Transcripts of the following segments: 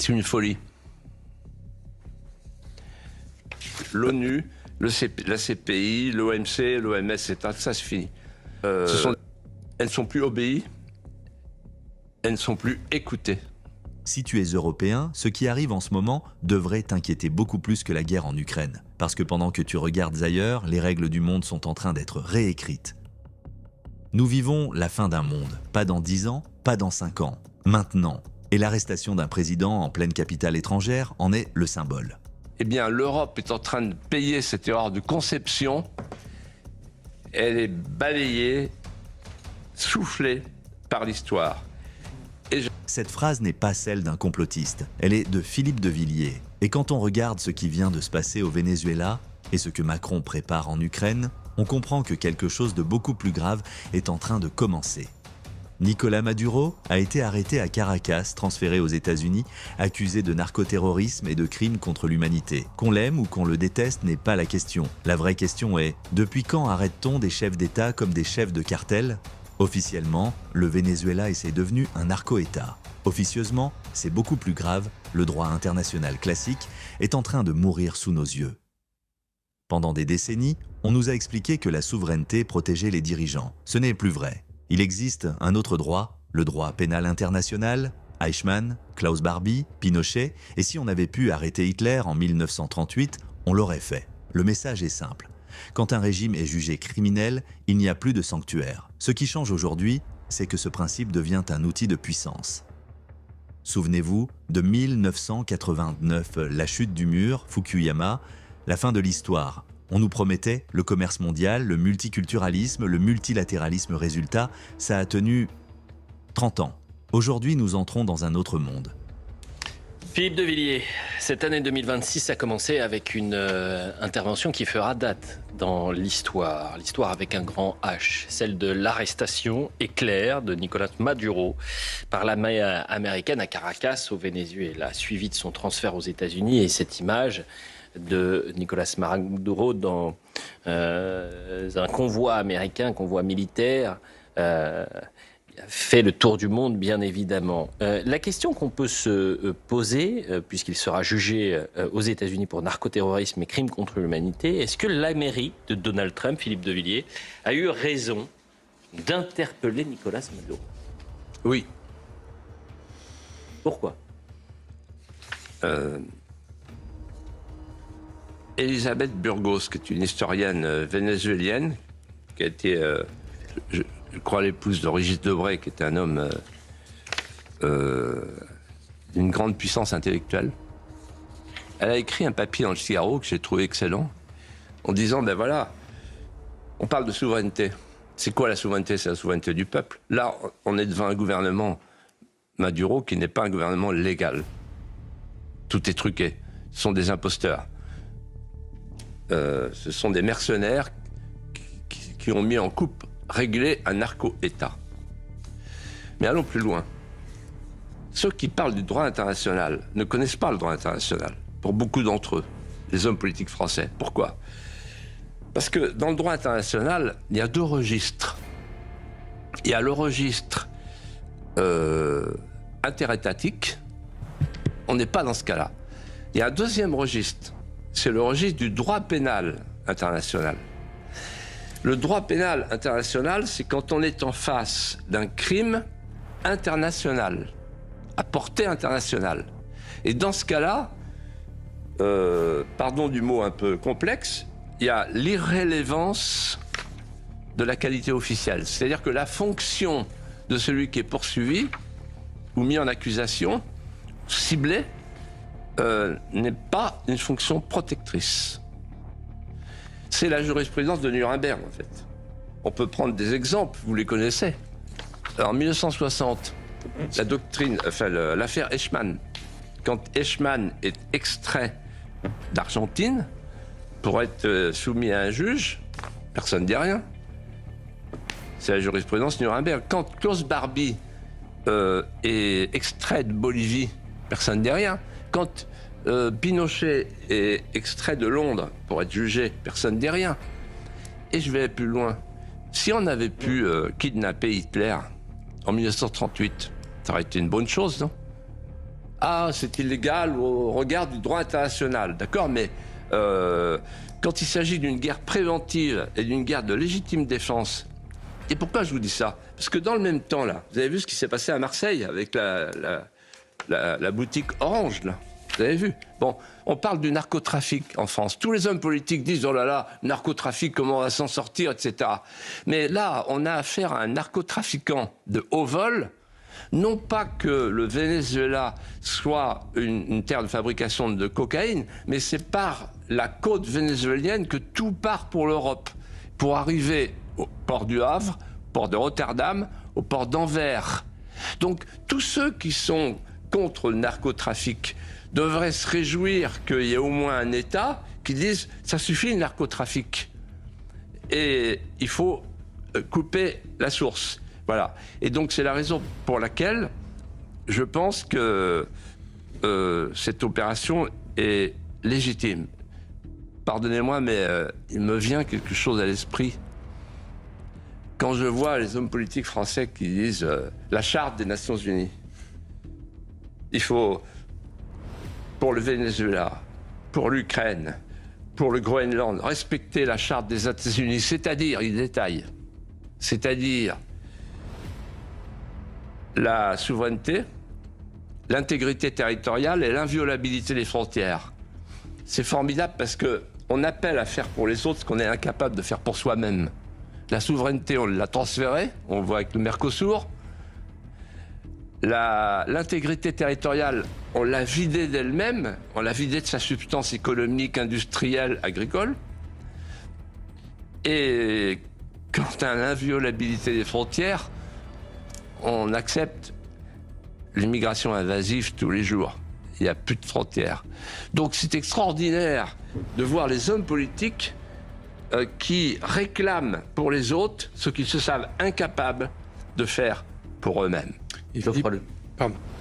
C'est une folie. L'ONU, la CPI, l'OMC, l'OMS, etc., ça c'est fini. Elles ne sont plus obéies, elles ne sont plus écoutées. Si tu es européen, ce qui arrive en ce moment devrait t'inquiéter beaucoup plus que la guerre en Ukraine. Parce que pendant que tu regardes ailleurs, les règles du monde sont en train d'être réécrites. Nous vivons la fin d'un monde, pas dans 10 ans, pas dans 5 ans, maintenant. Et l'arrestation d'un président en pleine capitale étrangère en est le symbole. Eh bien, l'Europe est en train de payer cette erreur de conception. Elle est balayée, soufflée par l'histoire. Cette phrase n'est pas celle d'un complotiste, elle est de Philippe de Villiers. Et quand on regarde ce qui vient de se passer au Venezuela et ce que Macron prépare en Ukraine, on comprend que quelque chose de beaucoup plus grave est en train de commencer. Nicolás Maduro a été arrêté à Caracas, transféré aux États-Unis, accusé de narcoterrorisme et de crimes contre l'humanité. Qu'on l'aime ou qu'on le déteste n'est pas la question. La vraie question est, depuis quand arrête-t-on des chefs d'État comme des chefs de cartel ? Officiellement, le Venezuela est devenu un narco-État. Officieusement, c'est beaucoup plus grave, le droit international classique est en train de mourir sous nos yeux. Pendant des décennies, on nous a expliqué que la souveraineté protégeait les dirigeants. Ce n'est plus vrai. Il existe un autre droit, le droit pénal international, Eichmann, Klaus Barbie, Pinochet, et si on avait pu arrêter Hitler en 1938, on l'aurait fait. Le message est simple. Quand un régime est jugé criminel, il n'y a plus de sanctuaire. Ce qui change aujourd'hui, c'est que ce principe devient un outil de puissance. Souvenez-vous de 1989, la chute du mur, Fukuyama, la fin de l'histoire. On nous promettait le commerce mondial, le multiculturalisme, le multilatéralisme. Résultat, ça a tenu 30 ans. Aujourd'hui, nous entrons dans un autre monde. Philippe de Villiers, cette année 2026 a commencé avec une intervention qui fera date dans l'histoire. L'histoire avec un grand H, celle de l'arrestation éclair de Nicolás Maduro par l'armée américaine à Caracas, au Venezuela, suivi de son transfert aux États-Unis. Et cette image de Nicolás Maduro dans un convoi américain, un convoi militaire, fait le tour du monde, bien évidemment. La question qu'on peut se poser, puisqu'il sera jugé aux États-Unis pour narcoterrorisme et crimes contre l'humanité, est-ce que l'Amérique de Donald Trump, Philippe de Villiers, a eu raison d'interpeller Nicolás Maduro? Oui. Pourquoi? Elisabeth Burgos, qui est une historienne vénézuélienne, qui a été, je crois, l'épouse de Régis Debray, qui était un homme d'une grande puissance intellectuelle. Elle a écrit un papier dans le Figaro que j'ai trouvé excellent, en disant, ben voilà, on parle de souveraineté. C'est quoi la souveraineté? C'est la souveraineté du peuple. Là, on est devant un gouvernement Maduro qui n'est pas un gouvernement légal. Tout est truqué. Ce sont des imposteurs. Ce sont des mercenaires qui ont mis en coupe réglé un narco-État. Mais allons plus loin. Ceux qui parlent du droit international ne connaissent pas le droit international, pour beaucoup d'entre eux, les hommes politiques français. Pourquoi? Parce que dans le droit international, il y a deux registres. Il y a le registre interétatique. On n'est pas dans ce cas-là. Il y a un deuxième registre. C'est le registre du droit pénal international. Le droit pénal international, c'est quand on est en face d'un crime international, à portée internationale. Et dans ce cas-là, pardon du mot un peu complexe, il y a l'irrélévance de la qualité officielle. C'est-à-dire que la fonction de celui qui est poursuivi ou mis en accusation, ciblé, n'est pas une fonction protectrice. C'est la jurisprudence de Nuremberg, en fait. On peut prendre des exemples, vous les connaissez. Alors, en 1960, la doctrine, enfin, l'affaire Eichmann, quand Eichmann est extrait d'Argentine pour être soumis à un juge, personne ne dit rien. C'est la jurisprudence Nuremberg. Quand Klaus Barbie est extrait de Bolivie, personne ne dit rien. Quand Pinochet est extrait de Londres pour être jugé, personne ne dit rien. Et je vais plus loin. Si on avait pu kidnapper Hitler en 1938, ça aurait été une bonne chose, non? Ah, c'est illégal au regard du droit international, d'accord, mais quand il s'agit d'une guerre préventive et d'une guerre de légitime défense, et pourquoi je vous dis ça? Parce que dans le même temps, là, vous avez vu ce qui s'est passé à Marseille avec la boutique Orange, là. Vous avez vu? Bon, on parle du narcotrafic en France. Tous les hommes politiques disent, oh là là, narcotrafic, comment on va s'en sortir, etc. Mais là, on a affaire à un narcotrafiquant de haut vol. Non pas que le Venezuela soit une terre de fabrication de cocaïne, mais c'est par la côte vénézuélienne que tout part pour l'Europe, pour arriver au port du Havre, au port de Rotterdam, au port d'Anvers. Donc tous ceux qui sont contre le narcotrafic devraient se réjouir qu'il y ait au moins un État qui dise « ça suffit le narcotrafic ». Et il faut couper la source. Voilà. Et donc c'est la raison pour laquelle je pense que cette opération est légitime. Pardonnez-moi, mais il me vient quelque chose à l'esprit. Quand je vois les hommes politiques français qui disent la charte des Nations Unies, il faut, pour le Venezuela, pour l'Ukraine, pour le Groenland, respecter la charte des Nations Unies, c'est-à-dire, il détaille, c'est-à-dire la souveraineté, l'intégrité territoriale et l'inviolabilité des frontières. C'est formidable parce qu'on appelle à faire pour les autres ce qu'on est incapable de faire pour soi-même. La souveraineté, on l'a transférée, on le voit avec le Mercosur. L'intégrité territoriale, on l'a vidée d'elle-même, on l'a vidée de sa substance économique, industrielle, agricole. Et quant à l'inviolabilité des frontières, on accepte l'immigration invasive tous les jours. Il n'y a plus de frontières. Donc c'est extraordinaire de voir les hommes politiques qui réclament pour les autres ce qu'ils se savent incapables de faire pour eux-mêmes.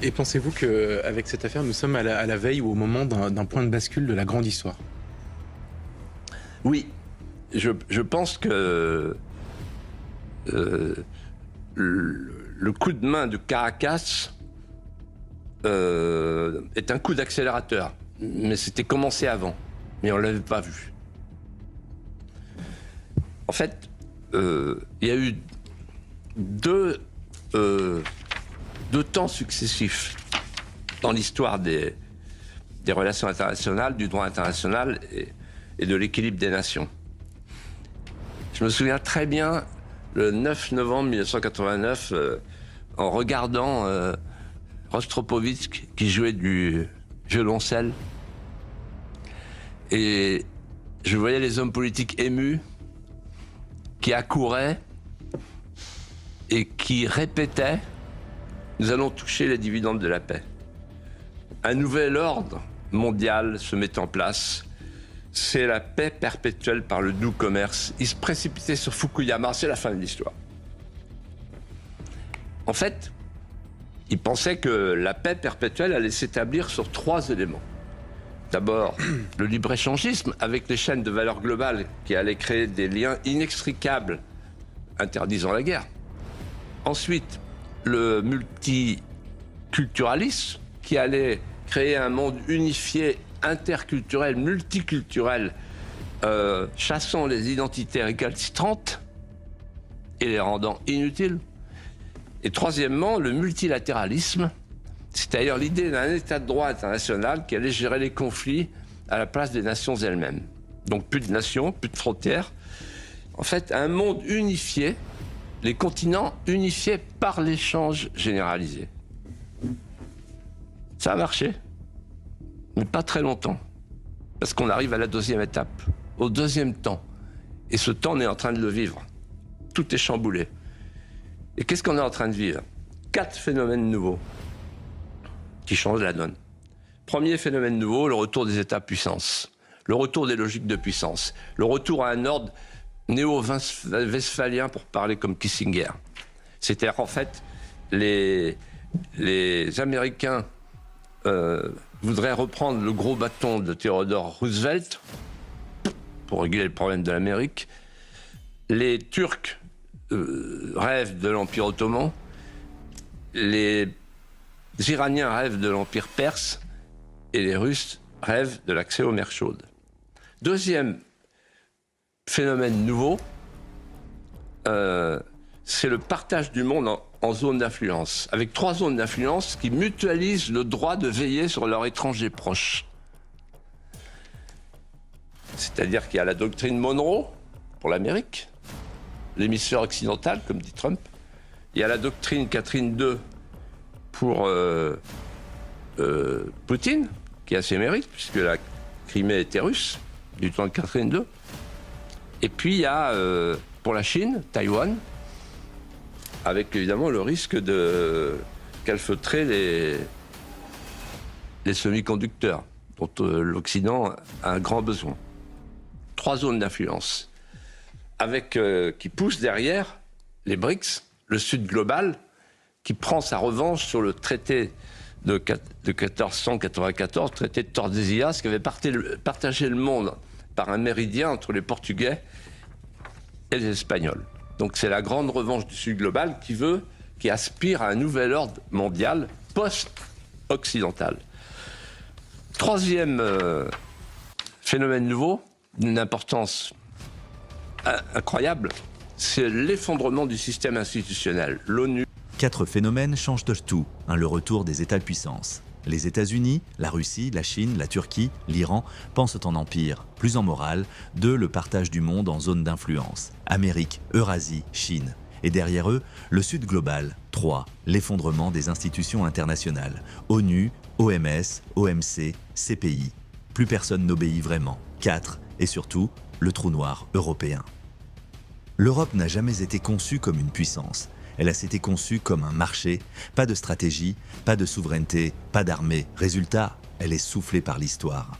Et pensez-vous qu'avec cette affaire, nous sommes à la veille ou au moment d'un point de bascule de la grande histoire? Oui, je pense que le coup de main de Caracas est un coup d'accélérateur. Mais c'était commencé avant. Mais on ne l'avait pas vu. En fait, il y a eu deux temps successifs dans l'histoire des relations internationales, du droit international et de l'équilibre des nations. Je me souviens très bien, le 9 novembre 1989, en regardant Rostropovitch qui jouait du violoncelle, et je voyais les hommes politiques émus qui accouraient et qui répétaient « Nous allons toucher les dividendes de la paix ». Un nouvel ordre mondial se met en place. C'est la paix perpétuelle par le doux commerce. Il se précipitait sur Fukuyama, c'est la fin de l'histoire. En fait, il pensait que la paix perpétuelle allait s'établir sur 3 éléments. D'abord, le libre-échangisme avec les chaînes de valeur globale qui allaient créer des liens inextricables interdisant la guerre. Ensuite, le multiculturalisme qui allait créer un monde unifié, interculturel, multiculturel, chassant les identités récalcitrantes et les rendant inutiles. Et troisièmement, le multilatéralisme, c'est-à-dire l'idée d'un état de droit international qui allait gérer les conflits à la place des nations elles-mêmes. Donc plus de nations, plus de frontières. En fait, un monde unifié, les continents unifiés par l'échange généralisé. Ça a marché, mais pas très longtemps, parce qu'on arrive à la 2e étape, au 2e temps. Et ce temps, on est en train de le vivre. Tout est chamboulé. Et qu'est-ce qu'on est en train de vivre? 4 phénomènes nouveaux qui changent la donne. Premier phénomène nouveau, le retour des États-puissances, le retour des logiques de puissance, le retour à un ordre néo-westphalien pour parler comme Kissinger. C'est-à-dire qu'en fait, les Américains voudraient reprendre le gros bâton de Theodore Roosevelt pour régler le problème de l'Amérique. Les Turcs rêvent de l'Empire ottoman. Les Les Iraniens rêvent de l'Empire perse et les Russes rêvent de l'accès aux mers chaudes. Deuxième phénomène nouveau, c'est le partage du monde en zones d'influence, avec 3 zones d'influence qui mutualisent le droit de veiller sur leurs étrangers proches. C'est-à-dire qu'il y a la doctrine Monroe pour l'Amérique, l'hémisphère occidental, comme dit Trump. Il y a la doctrine Catherine II pour Poutine, qui a ses mérites, puisque la Crimée était russe, du temps de Catherine II. Et puis il y a, pour la Chine, Taïwan, avec évidemment le risque de calfeutrer les semi-conducteurs, dont l'Occident a un grand besoin. 3 zones d'influence, avec qui poussent derrière les BRICS, le Sud global, qui prend sa revanche sur le traité de 1494, traité de Tordesillas, qui avait partagé le monde par un méridien entre les Portugais et les Espagnols. Donc c'est la grande revanche du Sud global qui aspire à un nouvel ordre mondial post-occidental. Troisième phénomène nouveau, d'une importance incroyable, c'est l'effondrement du système institutionnel. L'ONU. 4 phénomènes changent de tout, le retour des États-puissances. Les États-Unis, la Russie, la Chine, la Turquie, l'Iran pensent en empire, plus en morale. 2, le partage du monde en zones d'influence. Amérique, Eurasie, Chine. Et derrière eux, le Sud global. 3, l'effondrement des institutions internationales. ONU, OMS, OMC, CPI. Plus personne n'obéit vraiment. 4, et surtout, le trou noir européen. L'Europe n'a jamais été conçue comme une puissance. Elle a été conçue comme un marché, pas de stratégie, pas de souveraineté, pas d'armée. Résultat, elle est soufflée par l'histoire.